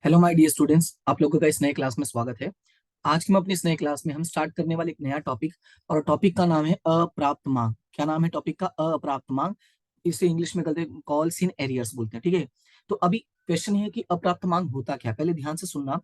Hello my dear students, आप लोगों का इस नए क्लास में स्वागत है। आज की हम अपनी इस नए क्लास में हम स्टार्ट करने वाले एक नया टॉपिक, और टॉपिक का नाम है अप्राप्त मांग। क्या नाम है टॉपिक का? अप्राप्त मांग। इसे इंग्लिश में कहते हैं कॉल्स इन एरियर्स बोलते हैं, ठीक है। तो अभी क्वेश्चन है कि अप्राप्त मांग होता क्या है। पहले ध्यान से सुनना।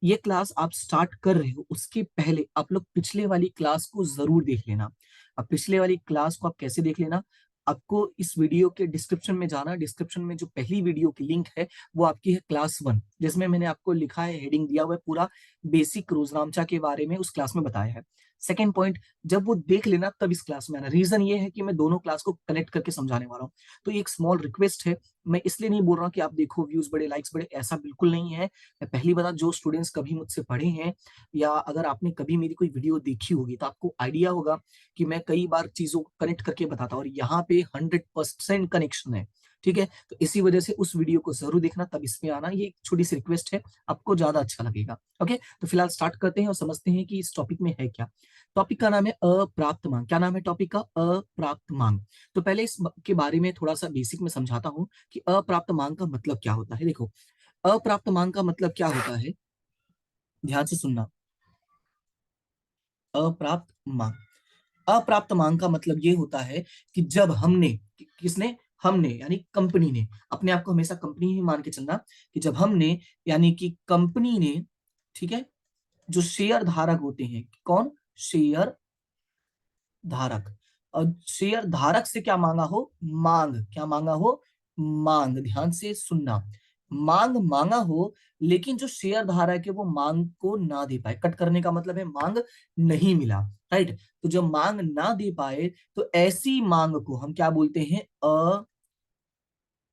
ये क्लास आप स्टार्ट कर रहे हो उसके पहले आप लोग पिछले वाली क्लास को जरूर देख लेना। अब पिछले वाली क्लास को आप कैसे देख लेना? आपको इस वीडियो के डिस्क्रिप्शन में जाना। डिस्क्रिप्शन में जो पहली वीडियो की लिंक है वो आपकी है क्लास 1, जिसमें मैंने आपको लिखा है, हेडिंग दिया हुआ है, पूरा बेसिक रोजनामचा के बारे में उस क्लास में बताया है। सेकेंड पॉइंट, जब वो देख लेना तब इस क्लास में आना। रीजन ये है कि मैं दोनों क्लास को कनेक्ट करके समझाने वाला हूँ। तो ये एक स्मॉल रिक्वेस्ट है। मैं इसलिए नहीं बोल रहा हूँ कि आप देखो व्यूज बढ़े, लाइक्स बढ़े, ऐसा बिल्कुल नहीं है। मैं पहली बात, जो स्टूडेंट्स कभी मुझसे पढ़े हैं या अगर आपने कभी मेरी कोई वीडियो देखी होगी तो आपको आइडिया होगा कि मैं कई बार चीजों को कनेक्ट करके बताता हूँ, और यहाँ पे 100% कनेक्शन है, ठीक है। तो इसी वजह से उस वीडियो को जरूर देखना, तब इसमें आना। ये एक छोटी सी रिक्वेस्ट है, आपको ज्यादा अच्छा लगेगा। ओके, तो फिलहाल स्टार्ट करते हैं और समझते हैं कि इस टॉपिक में है क्या। टॉपिक का नाम है अप्राप्त मांग। क्या नाम है टॉपिक का? अप्राप्त मांग। तो पहले इस के बारे में थोड़ा सा बेसिक में समझाता हूँ कि अप्राप्त मांग का मतलब क्या होता है। देखो, अप्राप्त मांग का मतलब क्या होता है, ध्यान से सुनना। अप्राप्त मांग, अप्राप्त मांग का मतलब ये होता है कि जब हमने किसने, हमने यानी कंपनी ने, अपने आप को हमेशा कंपनी ही मान के चलना, कि जब हमने यानी कि कंपनी ने, ठीक है, जो शेयर धारक होते हैं, कौन? शेयर धारक। और शेयर धारक से क्या मांगा हो? मांग। क्या मांगा हो? मांग। ध्यान से सुनना। मांग मांगा हो, लेकिन जो शेयर धारक है वो मांग को ना दे पाए। कट करने का मतलब है मांग नहीं मिला, राइट। तो जब मांग ना दे पाए तो ऐसी मांग को हम क्या बोलते हैं?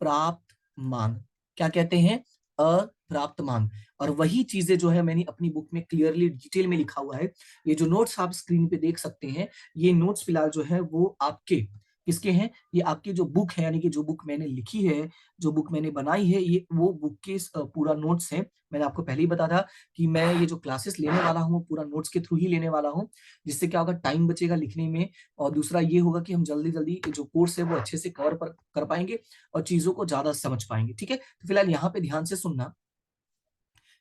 अप्राप्त मांग। क्या कहते हैं? अप्राप्त मांग। और वही चीजें जो है मैंने अपनी बुक में क्लियरली डिटेल में लिखा हुआ है। ये जो नोट्स आप स्क्रीन पे देख सकते हैं, ये नोट्स फिलहाल जो है वो आपके किसके हैं? ये आपकी जो बुक है, यानी कि जो बुक मैंने लिखी है, जो बुक मैंने बनाई है, ये वो बुक के पूरा नोट्स है। मैंने आपको पहले ही बताया था कि मैं ये जो क्लासेस लेने वाला हूँ पूरा नोट्स के थ्रू ही लेने वाला हूँ, जिससे क्या होगा, टाइम बचेगा लिखने में। और दूसरा ये होगा कि हम जल्दी जल्दी जो कोर्स है वो अच्छे से कवर कर पाएंगे और चीजों को ज्यादा समझ पाएंगे, ठीक है। तो फिलहाल यहाँ पे ध्यान से सुनना।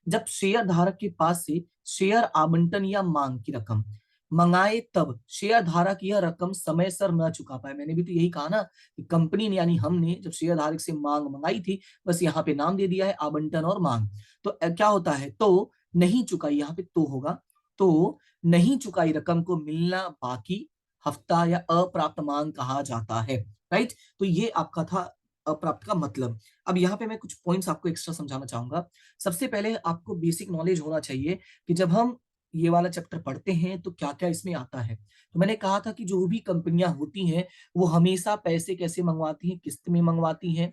जब शेयर धारक के पास से शेयर आवंटन या मांग की रकम मंगाए, तब शेयर धारक यह रकम समय सर न चुका पाए। मैंने भी तो यही कहा ना कि कंपनी ने यानी हमने जब शेयर धारक से मांग मंगाई थी, बस यहाँ पे नाम दे दिया है आवंटन और मांग। तो क्या होता है? तो नहीं चुकाई, यहाँ पे तो होगा। तो नहीं चुकाई रकम को मिलना बाकी हफ्ता या अप्राप्त मांग कहा जाता है, राइट। तो ये आपका था अप्राप्त का मतलब। अब यहाँ पे मैं कुछ पॉइंट्स आपको एक्स्ट्रा समझाना चाहूंगा। सबसे पहले आपको बेसिक नॉलेज होना चाहिए कि जब हम ये वाला चैप्टर पढ़ते हैं तो क्या क्या इसमें आता है। तो मैंने कहा था कि जो भी कंपनियां होती हैं वो हमेशा पैसे कैसे मंगवाती हैं? किस्त में मंगवाती हैं,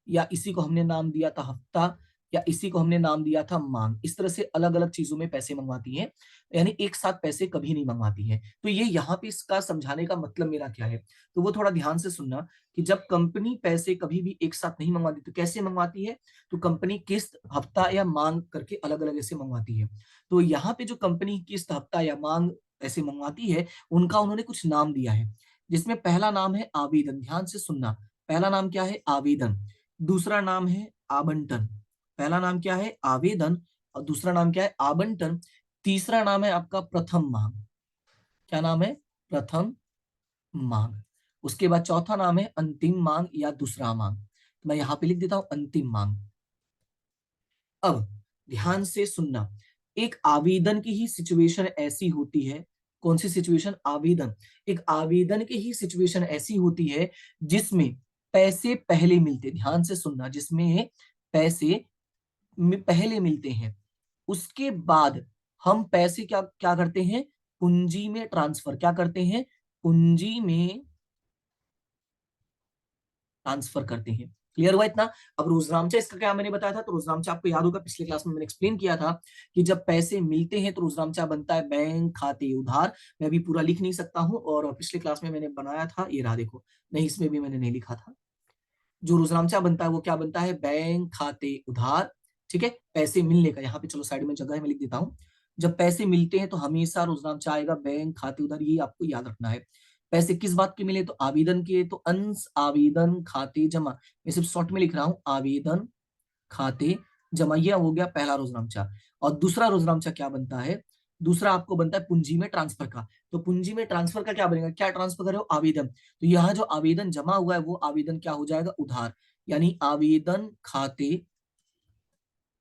या इसी को हमने नाम दिया था हफ्ता, या इसी को हमने नाम दिया था मांग। इस तरह से अलग अलग चीजों में पैसे मंगवाती हैं, यानी एक साथ पैसे कभी नहीं मंगवाती हैं। तो ये यहाँ पे इसका समझाने का मतलब मेरा क्या है, तो वो थोड़ा ध्यान से सुनना। कि जब कंपनी पैसे कभी भी एक साथ नहीं मंगवाती तो कैसे मंगवाती है? तो कंपनी किस्त, हफ्ता या मांग करके अलग अलग ऐसे मंगवाती है। तो यहाँ पे जो कंपनी किस्त, हफ्ता या मांग ऐसे मंगवाती है, उनका उन्होंने कुछ नाम दिया है, जिसमें पहला नाम है आवेदन। ध्यान से सुनना। पहला नाम क्या है? आवेदन। दूसरा नाम है आवंटन। पहला नाम क्या है? आवेदन। और दूसरा नाम क्या है? आवंटन। तीसरा नाम है आपका प्रथम मांग। क्या नाम है? प्रथम मांग। उसके बाद चौथा नाम है अंतिम मांग या दूसरा मांग। तो मैं यहां पे लिख देता हूं अंतिम मांग। अब ध्यान से सुनना। एक आवेदन की ही सिचुएशन ऐसी होती है। कौन सी सिचुएशन? आवेदन। एक आवेदन की ही सिचुएशन ऐसी होती है जिसमें पैसे पहले मिलते। ध्यान से सुनना। जिसमें पैसे पहले मिलते हैं, उसके बाद हम पैसे क्या क्या करते हैं? पूंजी में ट्रांसफर। क्या करते हैं? पूंजी में ट्रांसफर करते हैं। क्लियर हुआ इतना? अब रोजनामचा इसका क्या मैंने बताया था, तो रोजनामचा आपको याद होगा पिछले क्लास में मैंने एक्सप्लेन किया था कि जब पैसे मिलते हैं तो रोजनामचा बनता है बैंक खाते उधार। मैं अभी पूरा लिख नहीं सकता हूं, और पिछले क्लास में मैंने बनाया था, ये रहा देखो। नहीं, इसमें भी मैंने नहीं लिखा था। जो रोजनामचा बनता है वो क्या बनता है? बैंक खाते उधार, ठीक है। पैसे मिलने का, यहाँ पे चलो साइड में जगह है मैं लिख देता हूँ। जब पैसे मिलते हैं तो हमेशा रोजनामचा आएगा बैंक खाते उधार, ये आपको याद रखना है। पैसे किस बात के मिले? तो आवेदन के। तो अंश आवेदन खाते जमा। मैं सिर्फ शॉर्ट में लिख रहा हूं, आवेदन खाते जमा, ये हो गया पहला रोजनामचा। और दूसरा रोजनामचा क्या बनता है, दूसरा आपको बनता है पूंजी में ट्रांसफर का। तो पूंजी में ट्रांसफर का क्या बनेगा, क्या ट्रांसफर कर रहे हो, आवेदन। तो यहाँ जो आवेदन जमा हुआ है वो आवेदन क्या हो जाएगा, उधार, यानी आवेदन खाते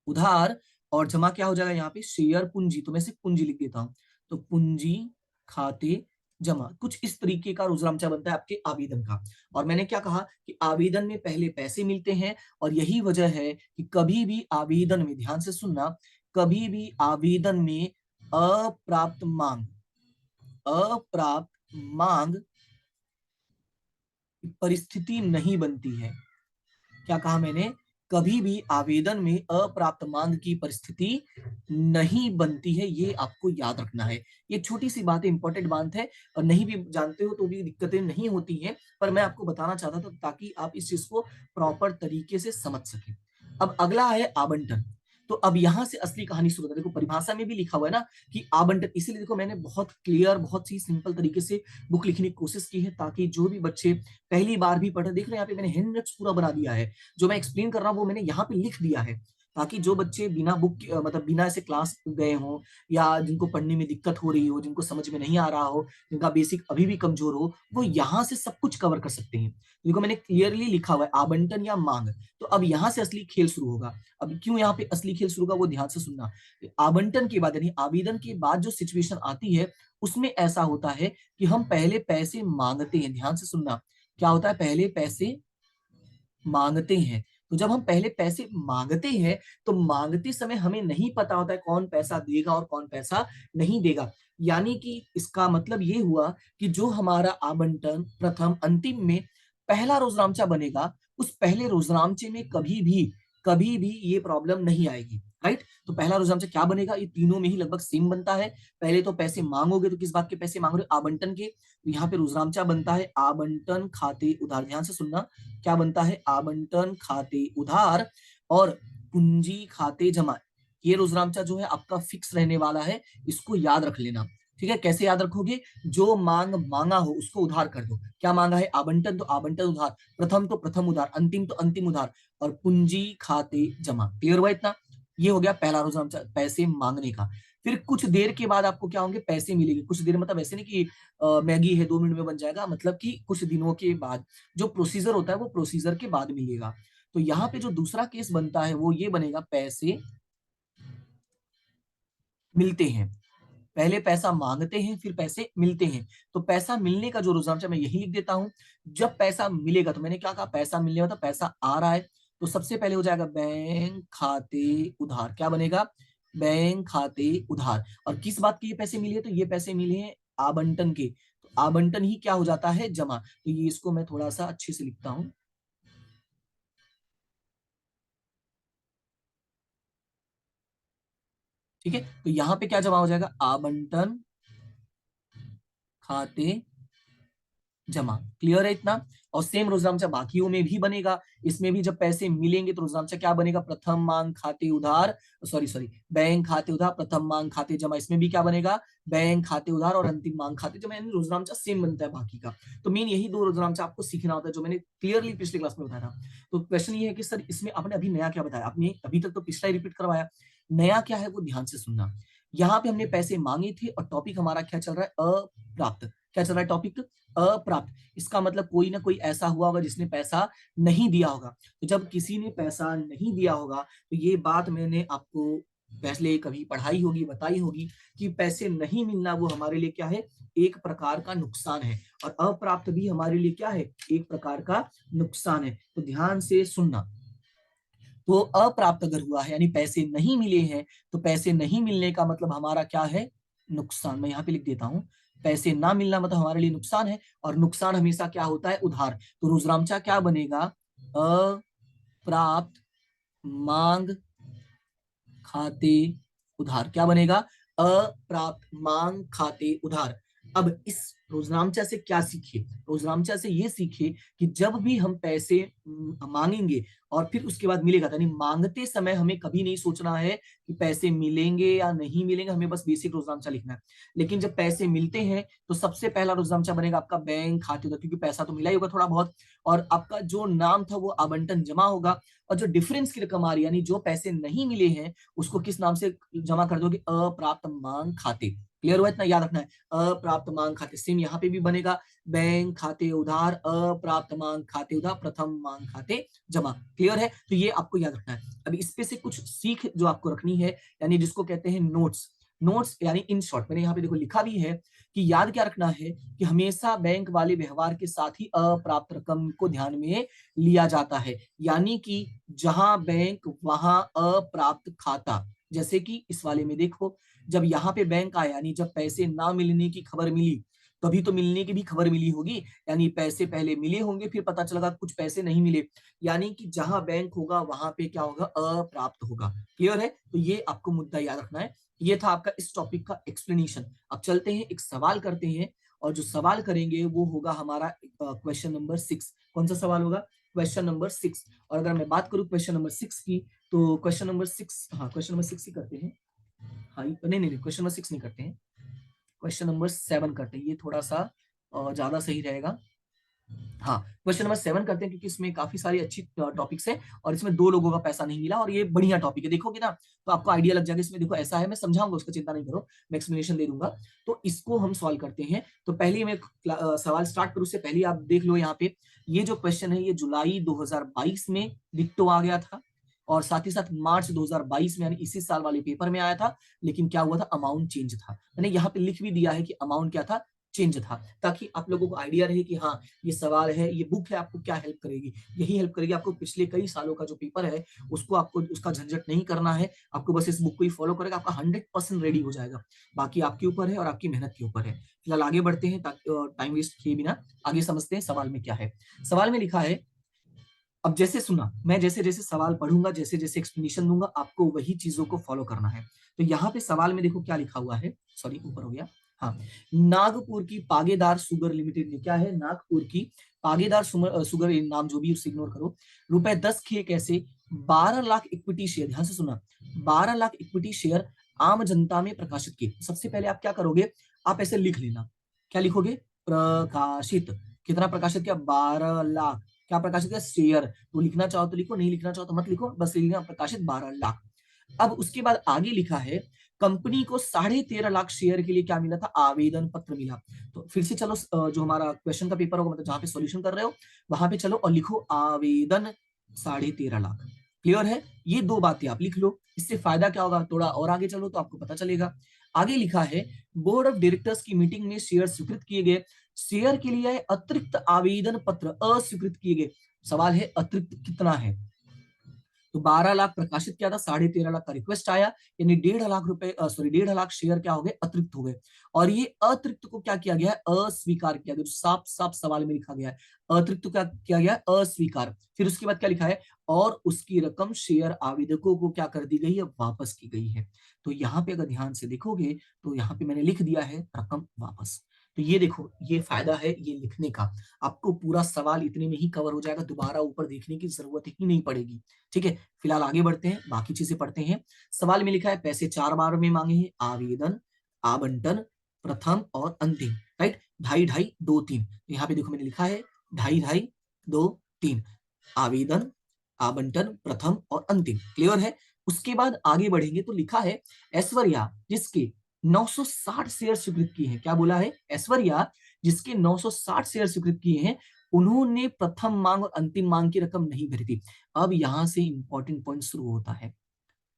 उधार। और जमा क्या हो जाएगा यहाँ पे, शेयर पूंजी। तो मैं सिर्फ पूंजी लिख देता हूं, तो पूंजी खाते जमा। कुछ इस तरीके का रोजनामचा बनता है आपके आवेदन का। और मैंने क्या कहा कि आवेदन में पहले पैसे मिलते हैं, और यही वजह है कि कभी भी आवेदन में, ध्यान से सुनना, कभी भी आवेदन में अप्राप्त मांग, अप्राप्त मांग की परिस्थिति नहीं बनती है। क्या कहा मैंने, कभी भी आवेदन में अप्राप्त मांग की परिस्थिति नहीं बनती है, ये आपको याद रखना है। ये छोटी सी बात है, इंपॉर्टेंट बात है, और नहीं भी जानते हो तो भी दिक्कतें नहीं होती हैं, पर मैं आपको बताना चाहता था ताकि आप इस चीज को प्रॉपर तरीके से समझ सकें। अब अगला है आवंटन। तो अब यहां से असली कहानी शुरू होता है। देखो परिभाषा में भी लिखा हुआ है ना कि आवंटन, इसीलिए देखो मैंने बहुत क्लियर, बहुत ही सिंपल तरीके से बुक लिखने की कोशिश की है, ताकि जो भी बच्चे पहली बार भी पढ़ रहे, देख रहे हैं यहाँ पे मैंने हैंड नोट्स पूरा बना दिया है, जो मैं एक्सप्लेन कर रहा हूँ वो मैंने यहाँ पे लिख दिया है, ताकि जो बच्चे बिना बुक मतलब बिना ऐसे क्लास गए हों, या जिनको पढ़ने में दिक्कत हो रही हो, जिनको समझ में नहीं आ रहा हो, जिनका बेसिक अभी भी कमजोर हो, वो यहाँ से सब कुछ कवर कर सकते हैं। देखो मैंने क्लियरली लिखा हुआ है आवंटन या मांग। तो अब यहाँ से असली खेल शुरू होगा। अब क्यों यहाँ पे असली खेल शुरू होगा वो ध्यान से सुनना। आवंटन के बाद यानी आवेदन के बाद जो सिचुएशन आती है, उसमें ऐसा होता है कि हम पहले पैसे मांगते हैं। ध्यान से सुनना, क्या होता है, पहले पैसे मांगते हैं। तो जब हम पहले पैसे मांगते हैं, तो मांगते समय हमें नहीं पता होता है कौन पैसा देगा और कौन पैसा नहीं देगा। यानी कि इसका मतलब ये हुआ कि जो हमारा आवंटन प्रथम अंतिम में पहला रोजनामचा बनेगा, उस पहले रोजनामचे में कभी भी ये प्रॉब्लम नहीं आएगी। राइट, तो पहला रोजनामचा क्या बनेगा, ये तीनों में ही लगभग सेम बनता है। पहले तो पैसे मांगोगे, तो किस बात के पैसे मांग रहे हो, आवंटन के। तो यहाँ पे रोजनामचा बनता है आवंटन खाते उधार। ध्यान से सुनना, क्या बनता है, आवंटन खाते उधार और पूंजी खाते जमा। ये रोजनामचा जो है आपका फिक्स रहने वाला है, इसको याद रख लेना। ठीक है, कैसे याद रखोगे, जो मांग मांगा हो उसको उधार कर दो। क्या मांगा है, आवंटन, तो आवंटन उधार, प्रथम तो प्रथम उधार, अंतिम तो अंतिम उधार, और पूंजी खाते जमा। क्लियर हुआ इतना, ये हो गया पहला रोजनामचा पैसे मांगने का। फिर कुछ देर के बाद आपको क्या होंगे, पैसे मिलेंगे। कुछ देर मतलब ऐसे नहीं कि मैगी है 2 मिनट में बन जाएगा, मतलब कि कुछ दिनों के बाद, जो प्रोसीजर होता है वो प्रोसीजर के बाद मिलेगा। तो यहाँ पे जो दूसरा केस बनता है वो ये बनेगा, पैसे मिलते हैं। पहले पैसा मांगते हैं, फिर पैसे मिलते हैं। तो पैसा मिलने का जो रुझान है मैं यही लिख देता हूं। जब पैसा मिलेगा, तो मैंने क्या कहा, पैसा मिलने वाला, पैसा आ रहा है, तो सबसे पहले हो जाएगा बैंक खाते उधार। क्या बनेगा, बैंक खाते उधार। और किस बात के ये पैसे मिले हैं, तो ये पैसे मिले हैं आवंटन के। तो आवंटन ही क्या हो जाता है, जमा। तो ये इसको मैं थोड़ा सा अच्छे से लिखता हूं। ठीक है, तो यहां पे क्या जमा हो जाएगा, आवंटन खाते जमा। क्लियर है इतना। और सेम रोजनामचा बाकियों में भी बनेगा। इसमें भी जब पैसे मिलेंगे तो रोजनामचा क्या बनेगा, प्रथम मांग खाते उधार, सॉरी सॉरी, बैंक खाते उधार, प्रथम मांग खाते जमा। इसमें भी क्या बनेगा, बैंक खाते उधार और अंतिम मांग खाते जमा। यानी रोजनामचा सेम बनता है बाकी का। तो मेन यही दो रोजनामचा आपको सीखना होता है, जो मैंने क्लियरली पिछले क्लास में बताया था। तो क्वेश्चन ये है कि सर इसमें आपने अभी नया क्या बताया, आपने अभी तक तो पिछला ही रिपीट करवाया, नया क्या है वो ध्यान से सुनना। यहाँ पे हमने पैसे मांगे थे और टॉपिक हमारा क्या चल रहा है, अप्राप्त। क्या चल रहा है टॉपिक, अप्राप्त। इसका मतलब कोई ना कोई ऐसा हुआ होगा जिसने पैसा नहीं दिया होगा। तो जब किसी ने पैसा नहीं दिया होगा, तो ये बात मैंने आपको पहले कभी पढ़ाई होगी, बताई होगी, कि पैसे नहीं मिलना वो हमारे लिए क्या है, एक प्रकार का नुकसान है। और अप्राप्त भी हमारे लिए क्या है, एक प्रकार का नुकसान है। तो ध्यान से सुनना। तो अप्राप्त अगर हुआ है, यानी पैसे नहीं मिले हैं, तो पैसे नहीं मिलने का मतलब हमारा क्या है, नुकसान। मैं यहाँ पे लिख देता हूं, पैसे ना मिलना मतलब हमारे लिए नुकसान है, और नुकसान हमेशा क्या होता है, उधार। तो रुद्रांचा क्या बनेगा, अप्राप्त मांग खाते उधार। क्या बनेगा, अप्राप्त मांग खाते उधार। अब इस रोजनामचा से क्या सीखे? रोजनामचा से ये सीखे कि जब भी हम पैसे मांगेंगे और फिर उसके बाद मिलेगा, यानी मांगते समय हमें कभी नहीं सोचना है कि पैसे मिलेंगे या नहीं मिलेंगे, हमें बस बेसिक रोजनामचा लिखना है। लेकिन जब पैसे मिलते हैं तो सबसे पहला रोजनामचा बनेगा आपका बैंक खाते का, क्योंकि पैसा तो मिला ही होगा थोड़ा बहुत, और आपका जो नाम था वो आवंटन जमा होगा, और जो डिफरेंस की रकम आ रही है यानी जो पैसे नहीं मिले हैं उसको किस नाम से जमा कर दोगे? अप्राप्त मांग खाते। क्लियर हुआ? इतना याद रखना है, अप्राप्त मांग खाते। सेम यहाँ पे भी बनेगा, बैंक खाते उधार, अप्राप्त मांग खाते उधार, प्रथम मांग खाते जमा। क्लियर है? तो ये आपको याद रखना है। अभी इस पे से कुछ सीख जो आपको रखनी है, यानी जिसको कहते हैं नोट्स। नोट्स यानी इन शॉर्ट मैंने यहाँ पे देखो लिखा भी है कि याद क्या रखना है कि हमेशा बैंक वाले व्यवहार के साथ ही अप्राप्त रकम को ध्यान में लिया जाता है, यानी कि जहां बैंक वहां अप्राप्त खाता। जैसे कि इस वाले में देखो, जब यहाँ पे बैंक आया यानी जब पैसे ना मिलने की खबर मिली, तभी तो मिलने की भी खबर मिली होगी, यानी पैसे पहले मिले होंगे फिर पता चलेगा कुछ पैसे नहीं मिले, यानी कि जहां बैंक होगा वहां पे क्या होगा? अप्राप्त होगा। क्लियर है? तो ये आपको मुद्दा याद रखना है। ये था आपका इस टॉपिक का एक्सप्लेनेशन। अब चलते हैं एक सवाल करते हैं, और जो सवाल करेंगे वो होगा हमारा क्वेश्चन नंबर 6। कौन सा सवाल होगा? Question number 6। और अगर मैं बात करूं क्वेश्चन नंबर 6 की, तो क्वेश्चन नंबर 6, हाँ क्वेश्चन नंबर 6 ही करते हैं। हाँ नहीं नहीं क्वेश्चन नंबर 6 नहीं करते हैं, क्वेश्चन नंबर 7 करते हैं, ये थोड़ा सा ज्यादा सही रहेगा। हाँ क्वेश्चन नंबर 7 करते हैं, क्योंकि इसमें काफी सारी अच्छी टॉपिक्स है और इसमें 2 लोगों का पैसा नहीं मिला, और ये बढ़िया टॉपिक है। देखोगे ना तो आपको आइडिया लग जाएगा। इसमें देखो ऐसा है, मैं समझाऊंगा, उसका चिंता नहीं करो, मैं एक्सप्लेनेशन दे दूंगा। तो इसको हम सॉल्व करते हैं। तो पहले मैं सवाल स्टार्ट करूं उससे पहले आप देख लो यहाँ पे, ये जो क्वेश्चन है ये जुलाई 2022 में डिक्टो आ गया था, और साथ ही साथ मार्च 2022 में यानी इसी साल वाले पेपर में आया था। लेकिन क्या हुआ था? अमाउंट चेंज था। मैंने यहाँ पे लिख भी दिया है कि अमाउंट क्या था? चेंज था, ताकि आप लोगों को आइडिया रहे कि हाँ ये सवाल है, ये बुक है, आपको क्या हेल्प करेगी? यही हेल्प करेगी आपको। पिछले कई सालों का जो पेपर है उसको आपको उसका झंझट नहीं करना है, आपको बस इस बुक को ही फॉलो करेगा, आपका 100% रेडी हो जाएगा। बाकी आपके ऊपर है और आपकी मेहनत के ऊपर है। फिलहाल आगे बढ़ते हैं, ताकि टाइम वेस्ट किए बिना आगे समझते हैं सवाल में क्या है। सवाल में लिखा है, अब जैसे सुना, मैं जैसे जैसे सवाल पढ़ूंगा, जैसे जैसे एक्सप्लेनेशन दूंगा, आपको वही चीजों को फॉलो करना है। तो यहाँ पे सवाल में देखो क्या लिखा हुआ है, सॉरी ऊपर हो गया। हाँ, नागपुर की पागेदार शुगर लिमिटेड ने, क्या है? नागपुर की पागेदार शुगर, नाम जो भी उससे इग्नोर करो, ₹10 खेक ऐसे 12 लाख इक्विटी शेयर, ध्यान से सुना, 12 लाख इक्विटी शेयर आम जनता में प्रकाशित किए। सबसे पहले आप क्या करोगे? आप ऐसे लिख लेना। क्या लिखोगे? प्रकाशित। कितना प्रकाशित किया? 12 लाख। क्या प्रकाशित किया? शेयर। तो लिखना चाहो तो लिखो, नहीं लिखना चाहो तो मत लिखो, बस लिखना प्रकाशित 12 लाख। अब उसके बाद आगे लिखा है, कंपनी को 13.5 लाख शेयर के लिए क्या मिला था? आवेदन पत्र मिला। तो फिर से चलो, जो हमारा क्वेश्चन का पेपर होगा, मतलब जहां पे सॉल्यूशन कर रहे हो वहां पे चलो और लिखो आवेदन 13.5 लाख। क्लियर है? ये 2 बातें आप लिख लो। इससे फायदा क्या होगा? थोड़ा और आगे चलो तो आपको पता चलेगा। आगे लिखा है, बोर्ड ऑफ डायरेक्टर्स की मीटिंग में शेयर स्वीकृत किए गए। शेयर के लिए अतिरिक्त आवेदन पत्र अस्वीकृत किए गए। सवाल है अतिरिक्त कितना है? तो 12 लाख प्रकाशित किया था, 13.5 लाख का रिक्वेस्ट आया, यानी 1.5 लाख रुपए, सॉरी 1.5 लाख शेयर क्या हो गए? अतिरिक्त हो गए। और ये अतिरिक्त को क्या किया गया है? अस्वीकार किया गया। साफ साफ सवाल में लिखा गया है, अतिरिक्त क्या किया गया? अस्वीकार। फिर उसके बाद क्या लिखा है? और उसकी रकम शेयर आवेदकों को क्या कर दी गई है? वापस की गई है। तो यहाँ पे अगर ध्यान से देखोगे तो यहाँ पे मैंने लिख दिया है रकम वापस। तो ये देखो, ये फायदा है ये लिखने का, आपको पूरा सवाल इतने में ही कवर हो जाएगा, दोबारा ऊपर देखने की जरूरत ही नहीं पड़ेगी। ठीक है, फिलहाल आगे बढ़ते हैं, बाकी चीजें पढ़ते हैं। सवाल में लिखा है, पैसे 4 बार में मांगे हैं, आवेदन, आवंटन, प्रथम और अंतिम। राइट, 2.5, 2.5, 2, 3। यहाँ पे देखो मैंने लिखा है 2.5, 2.5, 2, 3, आवेदन, आवंटन, प्रथम और अंतिम। क्लियर है? उसके बाद आगे बढ़ेंगे तो लिखा है, ऐश्वर्या जिसके 960 शेयर स्वीकृत किए हैं। क्या बोला है? ऐश्वर्या जिसके 960 शेयर स्वीकृत किए हैं, उन्होंने प्रथम मांग और अंतिम मांग की रकम नहीं भरी थी। अब यहां से इंपॉर्टेंट पॉइंट शुरू होता है।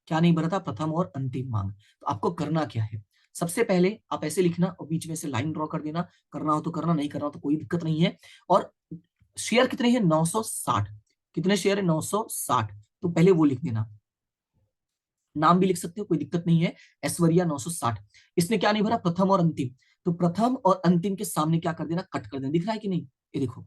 क्या नहीं भरा था? प्रथम और अंतिम मांग। तो आपको करना क्या है? सबसे पहले आप ऐसे लिखना और बीच में से लाइन ड्रॉ कर देना, करना हो तो करना, नहीं करना हो तो कोई दिक्कत नहीं है। और शेयर कितने हैं? 960। कितने शेयर है? 960। तो पहले वो लिख देना, नाम भी लिख सकते हो, कोई दिक्कत नहीं है। ऐश्वर्या 960। इसने क्या नहीं भरा? प्रथम और अंतिम। तो प्रथम और अंतिम के सामने क्या कर देना? कट कर देना। दिख रहा है कि नहीं? ये देखो,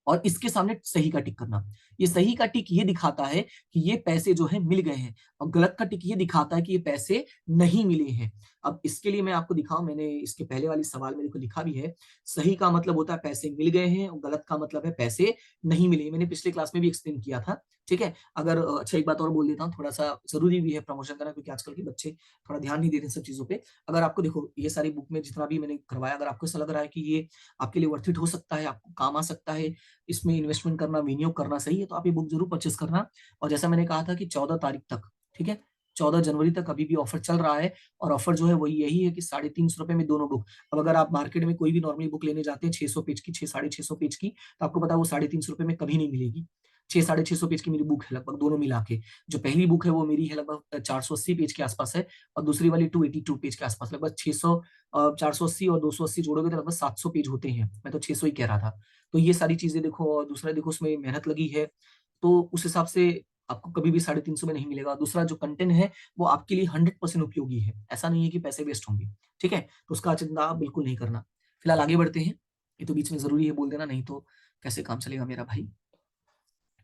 और इसके सामने सही का टिक करना। ये सही का टिक ये दिखाता है कि ये पैसे जो है मिल गए हैं, और गलत का टिक ये दिखाता है कि ये पैसे नहीं मिले हैं। अब इसके लिए मैं आपको दिखाऊं, मैंने इसके पहले वाली सवाल में देखो लिखा भी है, सही का मतलब होता है पैसे मिल गए हैं और गलत का मतलब है पैसे नहीं मिले। मैंने पिछले क्लास में भी एक्सप्लेन किया था, ठीक है। अगर अच्छा एक बात और बोल देता हूँ, थोड़ा सा जरूरी भी है प्रमोशन करना, क्योंकि आजकल के बच्चे थोड़ा ध्यान नहीं देते इन सब चीजों पे। अगर आपको देखो ये सारी बुक में जितना भी मैंने करवाया, अगर आपको ऐसा लग रहा है कि ये आपके लिए वर्थ इट हो सकता है, आपको काम आ सकता है, इसमें इन्वेस्टमेंट करना, विनियोग करना सही है, तो आप ये बुक जरूर परचेस करना। और जैसा मैंने कहा था कि 14 तारीख तक, ठीक है, 14 जनवरी तक अभी भी ऑफर चल रहा है। और ऑफर जो है वही यही है कि 350 रुपए में दोनों बुक। अब अगर आप मार्केट में कोई भी नॉर्मली बुक लेने जाते हैं 600 पेज की, 600-650 पेज की, तो आपको पता है वो 350 रुपए में कभी नहीं मिलेगी। 600-650 पेज की मेरी बुक है लगभग, दोनों मिला के। जो पहली बुक है वो मेरी है लगभग 480 पेज के आसपास है, और दूसरी वाली 282 पेज के आसपास, लगभग 600, 480 और 280 जोड़ोगे तो लगभग 700 पेज होते हैं। मैं तो 600 ही कह रहा था। तो ये सारी चीजें देखो, और दूसरा देखो उसमें मेहनत लगी है, तो उस हिसाब से आपको कभी भी 350 में नहीं मिलेगा। दूसरा जो कंटेंट है वो आपके लिए 100% उपयोगी है, ऐसा नहीं है कि पैसे वेस्ट होंगे, ठीक है। तो उसका चिंता आप बिल्कुल नहीं करना। फिलहाल आगे बढ़ते हैं, ये तो बीच में जरूरी है बोल देना, नहीं तो कैसे काम चलेगा मेरा भाई।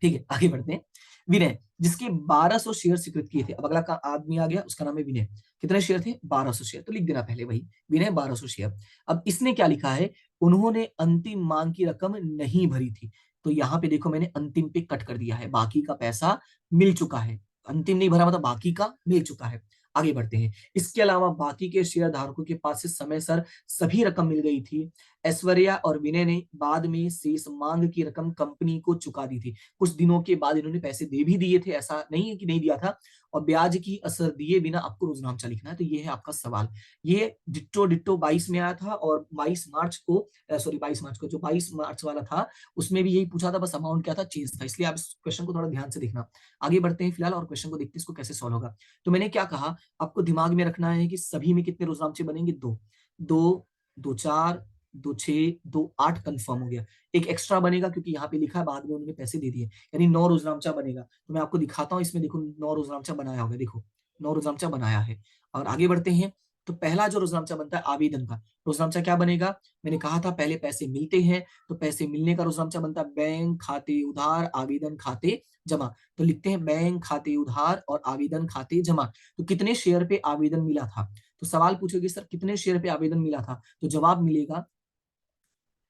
ठीक है, आगे बढ़ते हैं। विनय, जिसके 1200 शेयर स्वीकृत किए थे। अब अगला का आदमी आ गया, उसका नाम है विनय। कितने शेयर थे? 1200 शेयर। तो लिख देना पहले वही, विनय 1200 शेयर। अब इसने क्या लिखा है, उन्होंने अंतिम मांग की रकम नहीं भरी थी। तो यहाँ पे देखो मैंने अंतिम पे कट कर दिया है, बाकी का पैसा मिल चुका है। अंतिम नहीं भरा मतलब बाकी का मिल चुका है। आगे बढ़ते हैं। इसके अलावा बाकी के शेयर धारकों के पास से समय सर सभी रकम मिल गई थी। ऐश्वर्या और विनय ने बाद में शेष मांग की रकम कंपनी को चुका दी थी। कुछ दिनों के बाद इन्होंने पैसे दे भी दिए थे, ऐसा नहीं है कि नहीं दिया था। और ब्याज की असर दिए बिना आपको रोजनामचा लिखना है। तो ये है आपका सवाल। ये डिट्टो डिट्टो 22 में आया था, और 22 मार्च को, सॉरी 22 मार्च को, जो 22 मार्च वाला था उसमें भी यही पूछा था, बस अमाउंट क्या था चेंज था। इसलिए आप इस क्वेश्चन को थोड़ा ध्यान से देखना। आगे बढ़ते हैं फिलहाल, और क्वेश्चन को देखते हैं इसको कैसे सॉल्व होगा। तो मैंने क्या कहा, आपको दिमाग में रखना है कि सभी में कितने रोजनामचे बनेंगे, दो। दो, दो चार, 2 6, 2 8 कंफर्म हो गया। एक एक्स्ट्रा बनेगा क्योंकि यहाँ पे लिखा है बाद में उन्होंने पैसे दे दिए, यानी 9 रोजनामचा बनेगा। तो मैं आपको दिखाता हूँ, इसमें देखो 9 रोजनामचा बनाया होगा, देखो 9 रोजनामचा बनाया है। और आगे बढ़ते हैं। तो पहला जो रोजनामचा बनता है आवेदन का, रोजनामचा क्या बनेगा, मैंने कहा था पहले पैसे मिलते हैं, तो पैसे मिलने का रोजनामचा बनता है बैंक खाते उधार आवेदन खाते जमा। तो लिखते हैं बैंक खाते उधार और आवेदन खाते जमा। तो कितने शेयर पे आवेदन मिला था, तो सवाल पूछोगे सर कितने शेयर पे आवेदन मिला था, तो जवाब मिलेगा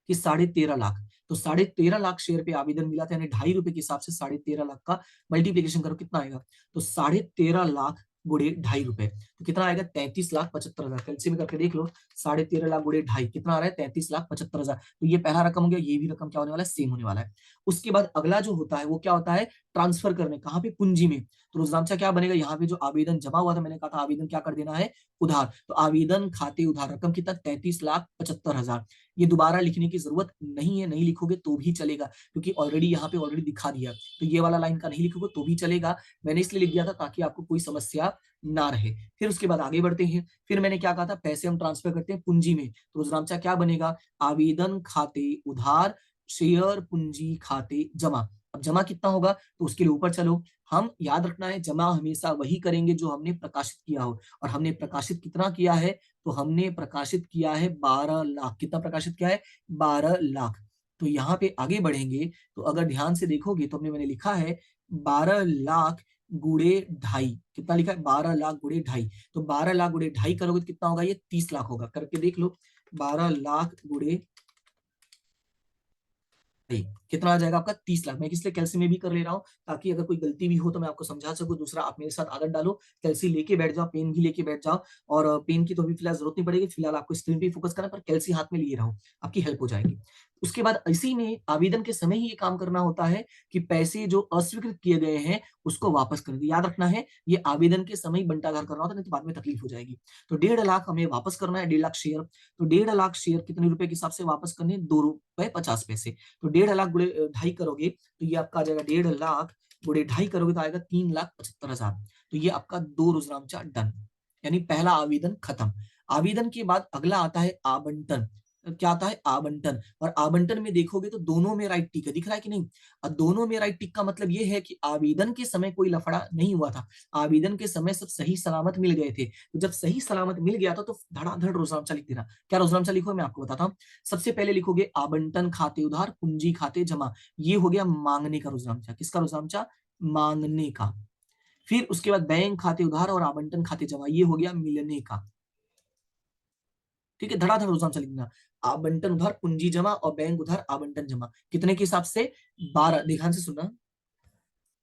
कि 13.5 लाख। तो 13.5 लाख शेयर पे आवेदन मिला था, यानी ₹2.5 के हिसाब से 13.5 लाख का मल्टीप्लीकेशन करो कितना आएगा, तो 13.5 लाख गुड़े ₹2.5, तो कितना आएगा 33,75,000। कैलसी में करके देख लो, 13.5 लाख गुड़े ढाई कितना आ रहा है, 33,75,000। तो ये पहला रकम हो गया, ये भी रकम क्या होने वाला है, सेम होने वाला है। उसके बाद अगला जो होता है वो क्या होता है, ट्रांसफर करने, कहाँ पे, पूंजी में। तो रोजनामचा क्या बनेगा, यहाँ पे जो आवेदन जमा हुआ था, मैंने कहा था आवेदन क्या कर देना है, उधार। तो आवेदन खाते उधार रकम कितना, 33,75,000। ये दोबारा लिखने की जरूरत नहीं है, नहीं लिखोगे तो भी चलेगा, क्योंकि ऑलरेडी यहाँ पे ऑलरेडी दिखा दिया। तो ये वाला लाइन का नहीं लिखोगे तो भी चलेगा, मैंने इसलिए लिख दिया था ताकि आपको कोई समस्या ना रहे। फिर उसके बाद आगे बढ़ते हैं। फिर मैंने क्या कहा था, पैसे हम ट्रांसफर करते हैं पूंजी में, तो रोजनामचा क्या बनेगा, आवेदन खाते उधार शेयर पूंजी खाते जमा। अब जमा कितना होगा, तो उसके लिए ऊपर चलो, हम याद रखना है जमा हमेशा वही करेंगे जो हमने प्रकाशित किया हो। और हमने प्रकाशित कितना किया है, तो हमने प्रकाशित किया है 12 लाख। कितना प्रकाशित किया है, 12 लाख। तो यहाँ पे आगे बढ़ेंगे, तो अगर ध्यान से देखोगे तो हमने, मैंने लिखा है 12 लाख गुड़े ढाई। कितना लिखा है, 12 लाख गुड़े ढाई। तो 12 लाख गुड़े ढाई करोगे तो कितना होगा, ये 30 लाख होगा। करके देख लो, 12 लाख गुड़े कितना आ जाएगा आपका, 30 लाख। मैं इसलिए कैलसी में भी कर ले रहा हूँ, ताकि अगर कोई गलती भी हो तो मैं आपको समझा सकूं। दूसरा, आप मेरे साथ आदत डालो, कैलसी लेके बैठ जाओ, पेन भी लेके बैठ जाओ। और पेन की तो अभी फिलहाल जरूरत नहीं पड़ेगी, फिलहाल आपको स्क्रीन पे फोकस करना, पर कैलसी हाथ में लिए रहो, आपकी हेल्प हो जाएगी। उसके बाद इसी में आवेदन के समय ही ये काम करना होता है कि पैसे जो अस्वीकृत किए गए हैं उसको वापस कर दे। याद रखना है, ये आवेदन के समय ही बंटाघार करना होता है, नहीं तो बाद में तकलीफ हो जाएगी। तो 1.5 लाख हमें वापस करना है, 1.5 लाख शेयर। तो 1.5 लाख शेयर कितने रुपए के हिसाब से वापस करने, ₹2.50। तो 1.5 लाख गुड़े ढाई करोगे तो ये आपका आ जाएगा, 1.5 लाख गुड़े ढाई करोगे तो आएगा 3,75,000। तो ये आपका दो रोजनामचा डन, यानी पहला आवेदन खत्म। आवेदन के बाद अगला आता है आवंटन। क्या आता है, आवंटन। और आवंटन में देखोगे तो दोनों में राइट टिक है, दिख रहा है कि नहीं। और दोनों में राइट टिक का मतलब ये है कि आवेदन के समय कोई लफड़ा नहीं हुआ था, आवेदन के समय सब सही सलामत मिल गए थे। तो जब सही सलामत मिल गया था तो धड़ाधड़ रोजनामचा लिख देना। क्या रोजनामचा लिखो, मैं आपको बताता हूँ। सबसे पहले लिखोगे आवंटन खाते उधार पूंजी खाते जमा। ये हो गया मांगने का रोजनामचा। किसका रोजनामचा, मांगने का। फिर उसके बाद बैंक खाते उधार और आवंटन खाते जमा, ये हो गया मिलने का। ठीक है, धड़ाधड़ रोजाना लिखना। आवंटन उधार पूंजी जमा और बैंक उधार आवंटन जमा कितने के हिसाब से? 12। ध्यान से सुनना,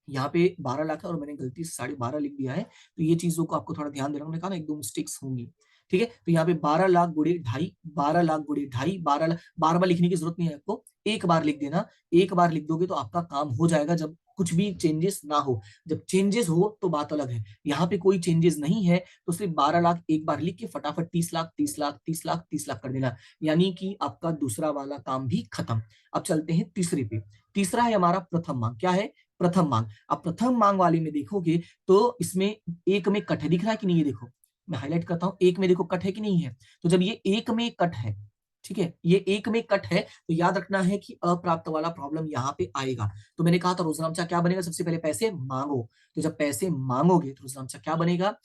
यहाँ पे 12 लाख है और मैंने गलती से 12.5 लिख दिया है, तो ये चीजों को आपको थोड़ा ध्यान देना। मैंने कहा ना एक दो मिस्टेक्स होंगी, ठीक है। तो यहाँ पे 12 लाख गुड़े ढाई, 12 लाख गुड़े ढाई, 12 लाख, बार बार लिखने की जरूरत नहीं है आपको, एक बार लिख देना। एक बार लिख दोगे तो आपका काम हो जाएगा, जब कुछ भी चेंजेस ना हो। जब चेंजेस हो तो बात अलग है, यहाँ पे कोई चेंजेस नहीं है, तो सिर्फ 12 लाख एक बार लिख के फटाफट 30 लाख 30 लाख 30 लाख 30 लाख कर देना, यानी कि आपका दूसरा वाला काम भी खत्म। अब चलते हैं तीसरे पे। तीसरा है हमारा प्रथम मांग। क्या है? प्रथम मांग। अब प्रथम मांग वाले में देखोगे तो इसमें एक में कट है, दिख रहा है कि नहीं? ये देखो, मैं हाईलाइट करता हूं, एक में देखो कट है कि नहीं है? तो जब ये एक में कट है, ठीक है, ये एक में कट है, तो याद रखना है कि अप्राप्त वाला प्रॉब्लम यहाँ पे आएगा। तो मैंने कहा था रोजनामचा क्या बनेगा? सबसे पहले पैसे मांगो। तो जब पैसे मांगोगे तो रोजनामचा क्या बनेगा?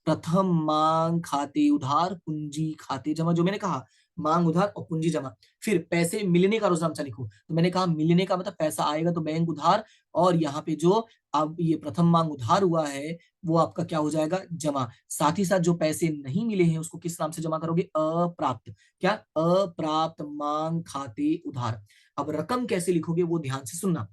प्रथम मांग खाते उधार पूंजी खाते जमा, जो मैंने कहा मांग उधार और पूंजी जमा। फिर पैसे मिलने का रोजनामचा लिखो, तो मैंने कहा मिलने का मतलब पैसा आएगा तो बैंक उधार, और यहाँ पे जो अब ये प्रथम मांग उधार हुआ है वो आपका क्या हो जाएगा? जमा। साथ ही साथ जो पैसे नहीं मिले हैं उसको किस नाम से जमा करोगे? अप्राप्त। क्या? अप्राप्त मांग खाते उधार। अब रकम कैसे लिखोगे वो ध्यान से सुनना।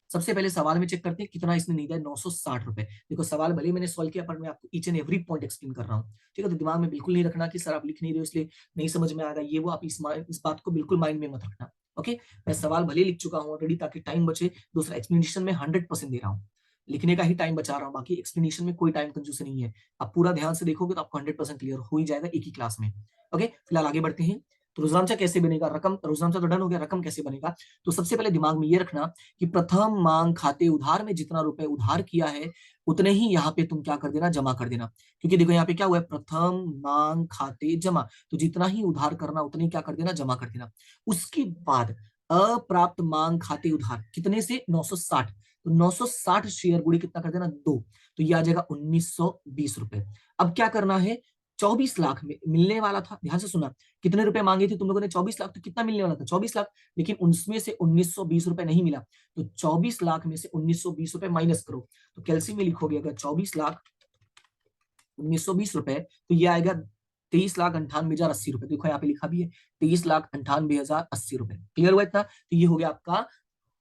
सबसे पहले सवाल में चेक करते हैं कितना इसने नहीं दिया, 960 रुपए। देखो सवाल भले मैंने सॉल्व किया पर मैं आपको each and every point explain कर रहा हूँ, ठीक है। तो दिमाग में बिल्कुल नहीं रखना कि सर आप लिख नहीं रहे हो इसलिए नहीं समझ में आ रहा, ये वो आप इस बात को बिल्कुल माइंड में मत रखना। ओके, मैं सवाल भले लिख चुका हूँ ऑलरेडी ताकि टाइम बचे, दूसरा एक्सप्लेनेशन में 100% दे रहा हूँ, लिखने का ही टाइम बचा रहा हूँ, बाकी एक्सप्लेनेशन में कोई टाइम कंजूस नहीं है। आप पूरा ध्यान से देखोगे तो आपको 100% क्लियर हो ही जाएगा एक ही क्लास में। ओके, फिलहाल आगे बढ़ते हैं। तो रोजनामचा कैसे बनेगा? रकम, रोजनामचा तो डन हो गया, रकम कैसे बनेगा? तो सबसे पहले दिमाग में ये रखना कि प्रथम मांग खाते उधार में जितना रुपए उधार किया है उतने ही यहाँ पे तुम क्या कर देना? जमा कर देना। क्योंकि देखो यहाँ पे क्या हुआ है? प्रथम मांग खाते जमा, तो जितना ही उधार करना उतने ही क्या कर देना? जमा कर देना। उसके बाद अप्राप्त मांग खाते उधार कितने से? 960। तो 960 शेयर गुड़ी कितना कर देना? 2। तो ये आ जाएगा 1920 रुपए। अब क्या करना है? 24 लाख में मिलने वाला था, ध्यान से सुना, कितने रुपए मांगे थे तुम लोगों ने? 24 लाख। तो कितना मिलने वाला था? 24 लाख। लेकिन उनमें से 1920 रुपए नहीं मिला, तो 24 लाख में से 1920 रुपए माइनस करो। तो कैलसी में लिखोगे अगर 24 लाख 1920 रुपए, तो ये आएगा 23,98,080 रुपए। देखो यहाँ पे लिखा भी है 23,98,080 रुपए। क्लियर हुआ इतना? तो ये हो गया आपका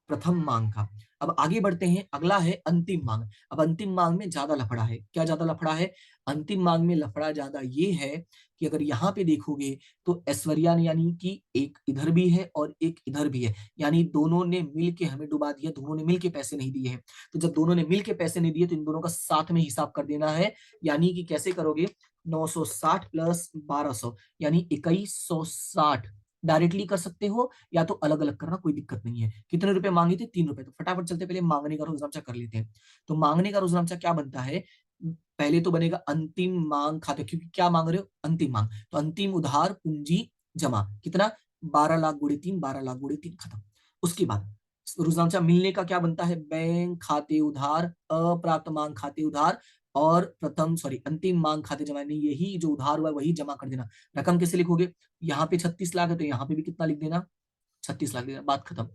प्रथम मांग का। अब आगे बढ़ते हैं, अगला है अंतिम मांग। अब अंतिम मांग में ज्यादा लफड़ा है। क्या ज्यादा लफड़ा है? अंतिम मांग में लफड़ा ज्यादा ये है कि अगर यहाँ पे देखोगे तो ऐश्वर्या ने, यानी कि एक इधर भी है और एक इधर भी है, यानी दोनों ने मिल के हमें डुबा दिया, दोनों ने मिल के पैसे नहीं दिए हैं। तो जब दोनों ने मिल के पैसे नहीं दिए तो इन दोनों का साथ में हिसाब कर देना है। यानी कि कैसे करोगे? 960 प्लस 1200 यानी 2160 डायरेक्टली कर सकते हो, या तो अलग अलग करना, कोई दिक्कत नहीं है। कितने रुपए मांगे थे? 3 रुपए। तो फटाफट चलते पहले मांगने का रोजनामचा कर लेते हैं। तो मांगने का रोजनामचा क्या बनता है? पहले तो बनेगा अंतिम मांग खाते, क्योंकि क्या मांग रहे हो? अंतिम मांग। तो अंतिम उधार पूंजी जमा कितना? 12 लाख गुड़े 3, 12 लाख गुड़े 3, खत्म। उसके बाद रोजनामचा मिलने का क्या बनता है? बैंक खाते उधार, अप्राप्त मांग खाते उधार, और प्रथम सॉरी अंतिम मांग खाते जमा, नहीं यही जो उधार हुआ है वही जमा कर देना। रकम कैसे लिखोगे? यहाँ पे 36 लाख है तो यहाँ पे भी कितना लिख देना? 36 लाख देना, बात खत्म।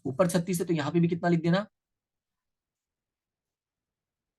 ऊपर 36 है तो यहाँ पे भी कितना लिख देना?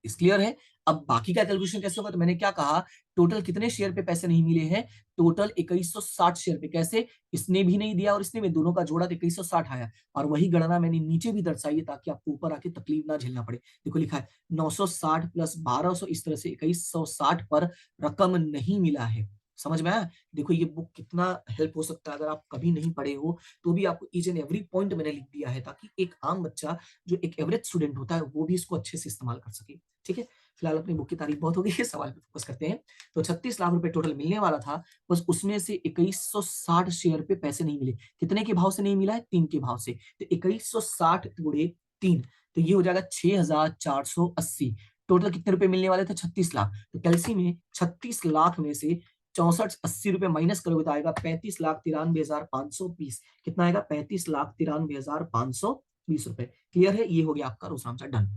इस क्लियर है? अब बाकी का कैलकुलेशन कैसे होगा? तो मैंने क्या कहा, टोटल कितने शेयर पे पैसे नहीं मिले हैं? टोटल 2160 शेयर पे। कैसे? इसने भी नहीं दिया और इसने भी, दोनों का जोड़ा तो 2160 आया, और वही गणना मैंने नीचे भी दर्शाई है ताकि आपको ऊपर आके तकलीफ ना झेलना पड़े। देखो लिखा है 960 प्लस 1200, इस तरह से 2160 पर रकम नहीं मिला है। समझ में आया? देखो ये बुक कितना हेल्प हो सकता है, अगर आप कभी नहीं पढ़े हो तो भी आपको ईच एंड एवरी पॉइंट मैंने लिख दिया है, ताकि एक आम बच्चा जो एक एवरेज स्टूडेंट होता है वो भी इसको अच्छे से इस्तेमाल कर सके। ठीक है, फिलहाल अपनी बुक की तारीफ बहुत हो गई है, सवाल पे फोकस करते हैं। तो 36 लाख रुपए टोटल मिलने वाला था, बस उसमें से 2160 शेयर पे पैसे नहीं मिले। कितने के भाव से नहीं मिला है? 3 के भाव से। तो 2160 गुणे 3, तो ये हो जाएगा 6480। टोटल कितने रुपए मिलने वाले थे? 36 लाख। तो कैलसी में 36 लाख में से 6480 रुपए माइनस करोगे तो आएगा 35,93,520। कितना आएगा? 35,93,520 रुपए। क्लियर है? ये हो गया आपका रोजनामचा डन।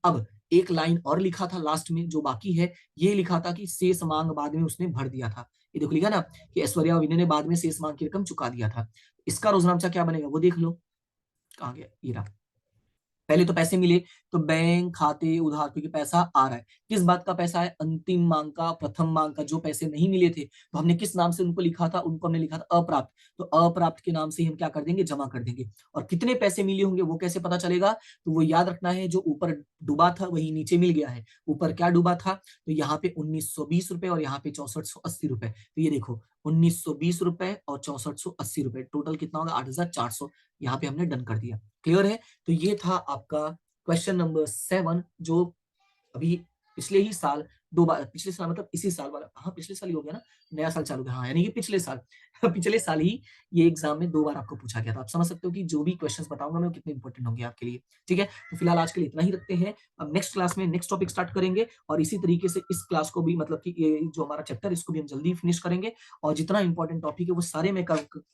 अब एक लाइन और लिखा था लास्ट में जो बाकी है, ये लिखा था कि शेष मांग बाद में उसने भर दिया था। ये देखो लिखा ना कि ऐश्वर्या और विनय ने बाद में शेष मांग की रकम चुका दिया था। इसका रोजनामचा क्या बनेगा वो देख लो। कहाँ गया? ये रहा। पहले तो पैसे मिले, तो बैंक खाते उधार, क्योंकि पैसा आ रहा है। किस बात का पैसा है? अंतिम मांग का, प्रथम मांग का। जो पैसे नहीं मिले थे तो हमने किस नाम से उनको लिखा था? उनको हमने लिखा था अप्राप्त। तो अप्राप्त के नाम से ही हम क्या कर देंगे? जमा कर देंगे। और कितने पैसे मिले होंगे वो कैसे पता चलेगा? तो वो याद रखना है, जो ऊपर डूबा था वही नीचे मिल गया है। ऊपर क्या डूबा था? तो यहाँ पे 1920 रुपए और यहाँ पे 6480 रुपए। तो ये देखो, 1920 रुपए और 6480 रुपए, टोटल कितना होगा? 8400। यहाँ पे हमने डन कर दिया। क्लियर है? तो ये था आपका क्वेश्चन नंबर 7, जो अभी पिछले ही साल 2 बार, पिछले साल मतलब इसी साल वाला, हाँ पिछले साल ही हो गया ना, नया साल चालू गया, हाँ यानी कि पिछले साल पिछले साल ही ये एग्जाम में 2 बार आपको पूछा गया था। आप समझ सकते हो कि जो भी क्वेश्चंस बताऊंगा मैं वो कितने इंपॉर्टेंट होंगे आपके लिए। ठीक है, तो फिलहाल आज के लिए इतना ही रखते हैं। अब नेक्स्ट क्लास में नेक्स्ट टॉपिक स्टार्ट करेंगे, और इसी तरीके से इस क्लास को भी, मतलब कि ये जो हमारा चैप्टर, इसको भी हम जल्दी फिनिश करेंगे। और जितना इंपॉर्टेंट टॉपिक है वो सारे मैं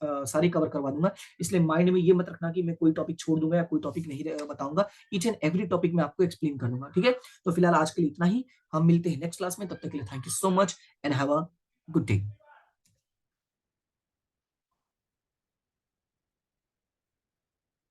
सारे कवर करवा दूंगा। इसलिए माइंड में ये मत रखना कि मैं कोई टॉपिक छोड़ दूंगा या कोई टॉपिक नहीं बताऊंगा। ईच एंड एवरी टॉपिक मैं आपको एक्सप्लेन कर दूंगा। ठीक है, तो फिलहाल आज के लिए इतना ही। हम मिलते हैं नेक्स्ट क्लास में, तब तक के लिए thank you so much and have a good day.